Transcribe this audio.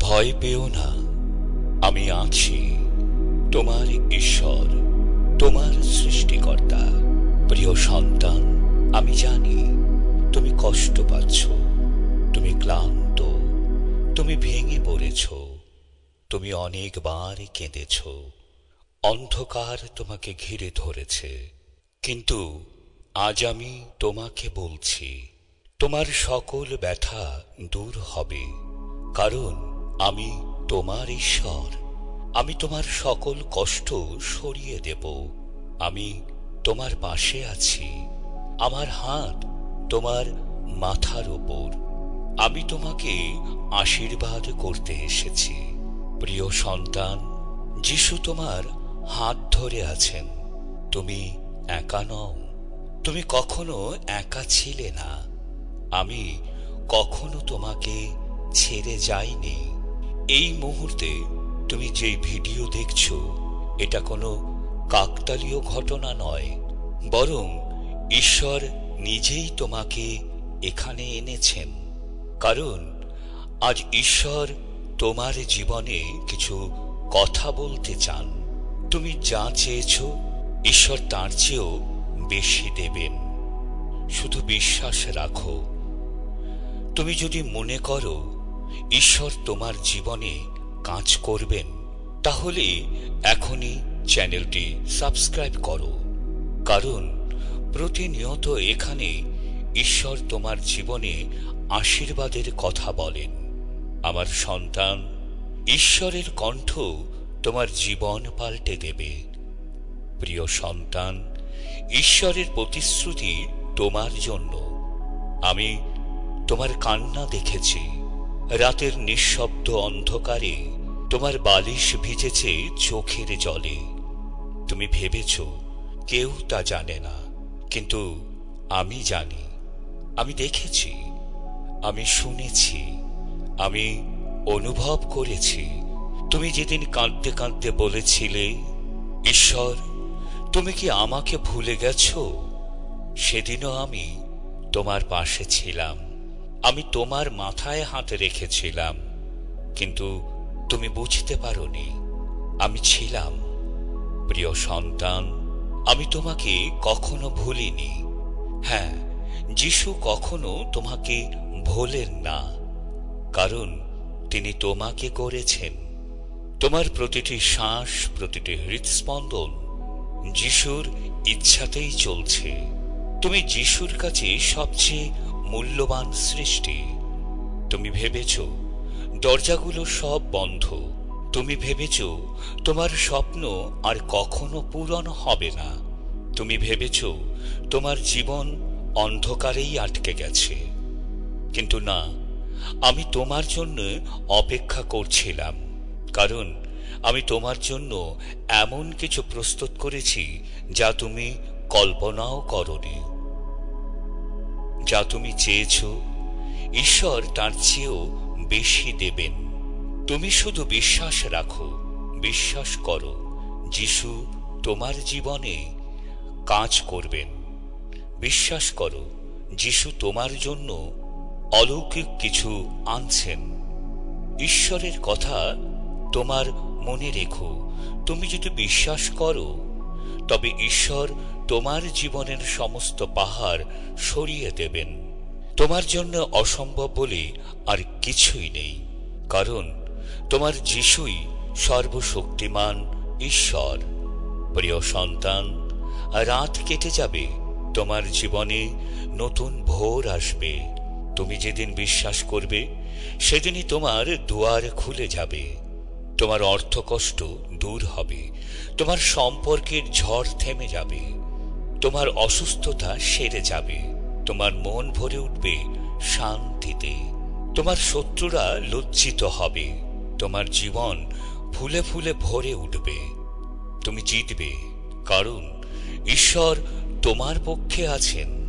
ভয় পেও না, আমি আছি, তোমার ঈশ্বর, তোমার সৃষ্টিকর্তা। প্রিয় সন্তান, আমি জানি তুমি কষ্ট পাচ্ছ, তুমি ক্লান্ত, তুমি ভেঙে পড়েছ, তুমি অনেকবার কেঁদেছ, অন্ধকার তোমাকে ঘিরে ধরেছে। কিন্তু আজ আমি তোমাকে বলছি, তোমার সকল ব্যথা দূর হবে, কারণ আমি তোমার ঈশ্বর। আমি তোমার সকল কষ্ট সরিয়ে দেব। আমি তোমার পাশে আছি, আমার হাত তোমার মাথার ওপর। আমি তোমাকে আশীর্বাদ করতে এসেছি। প্রিয় সন্তান, যিশু তোমার হাত ধরে আছেন। তুমি একা নও, তুমি কখনো একা ছিলে না। আমি কখনো তোমাকে ছেড়ে যাইনি। এই মুহূর্তে তুমি যে ভিডিও দেখছো, এটা কোনো কাকতালীয় ঘটনা নয়, বরং ঈশ্বর নিজেই তোমাকে এখানে এনেছেন। কারণ আজ ঈশ্বর তোমার জীবনে কিছু কথা বলতে চান। তুমি যা চেয়েছ, ঈশ্বর তার চেয়েও বেশি দেবেন। শুধু বিশ্বাস রাখো। তুমি যদি মনে করো ঈশ্বর তোমার জীবনে কাজ করবেন, তাহলে এখনই চ্যানেলটি সাবস্ক্রাইব করো। কারণ প্রতিনিয়ত এখানে ঈশ্বর তোমার জীবনে আশীর্বাদের কথা বলেন। আমার সন্তান, ঈশ্বরের কণ্ঠ তোমার জীবন পাল্টে দেবে। প্রিয় সন্তান, ঈশ্বরের প্রতিশ্রুতি তোমার জন্য। আমি তোমার কান্না দেখেছি। রাতের নিঃশব্দ অন্ধকারে তোমার বালিশ ভিজেছে চোখের জলে। তুমি ভেবেছ কেউ তা জানে না, কিন্তু আমি জানি। আমি দেখেছি, আমি শুনেছি, আমি অনুভব করেছি। তুমি যেদিন কাঁদতে কাঁদতে বলেছিলে, ঈশ্বর তুমি কি আমাকে ভুলে গেছ? সেদিনও আমি তোমার পাশে ছিলাম। আমি তোমার মাথায় হাত রেখেছিলাম, কিন্তু তুমি বুঝতে পারোনি আমি ছিলাম। প্রিয় সন্তান, আমি তোমাকে কখনো ভুলিনি। হ্যাঁ, যিশু কখনো তোমাকে ভোলেন না, কারণ তিনি তোমাকে করেছেন। তোমার প্রতিটি শ্বাস, প্রতিটি হৃদস্পন্দন যিশুর ইচ্ছাতেই চলছে। তুমি যিশুর কাছে সবচেয়ে মূল্যবান সৃষ্টি। তুমি ভেবেছ দরজাগুলো সব বন্ধ। তুমি ভেবেছ তোমার স্বপ্ন আর কখনো পূরণ হবে না। তুমি ভেবেছ তোমার জীবন অন্ধকারেই আটকে গেছে। কিন্তু না, আমি তোমার জন্য অপেক্ষা করছিলাম, কারণ আমি তোমার জন্য এমন কিছু প্রস্তুত করেছি যা তুমি কল্পনাও করনি। যা তুমি চেয়েছ, ঈশ্বর তার চেয়েও বেশি দেবেন। তুমি শুধু বিশ্বাস রাখো, বিশ্বাস করো, যিশু তোমার জীবনে কাজ করবেন। বিশ্বাস করো, যিশু তোমার জন্য অলৌকিক কিছু আনছেন। ঈশ্বরের কথা তোমার মনে রেখো। তুমি যদি বিশ্বাস করো, তবে ঈশ্বর তোমার জীবনের সমস্ত পাহাড় সরিয়ে দেবেন। তোমার জন্য অসম্ভব বলে আর কিছুই নেই, কারণ তোমার যিশুই সর্বশক্তিমান ঈশ্বর। প্রিয় সন্তান, রাত কেটে যাবে, তোমার জীবনে নতুন ভোর আসবে। তুমি যেদিন বিশ্বাস করবে, সেদিনই তোমার দুয়ার খুলে যাবে। তোমার অর্থকষ্ট দূর হবে, তোমার সম্পর্কের ঝড় থেমে যাবে, তোমার অসুস্থতা সেরে যাবে, তোমার মন ভরে উঠবে শান্তিতে। তোমার শত্রুরা লজ্জিত হবে, তোমার জীবন ফুলে ফুলে ভরে উঠবে। তুমি জিতবে, কারণ ঈশ্বর তোমার পক্ষে আছেন।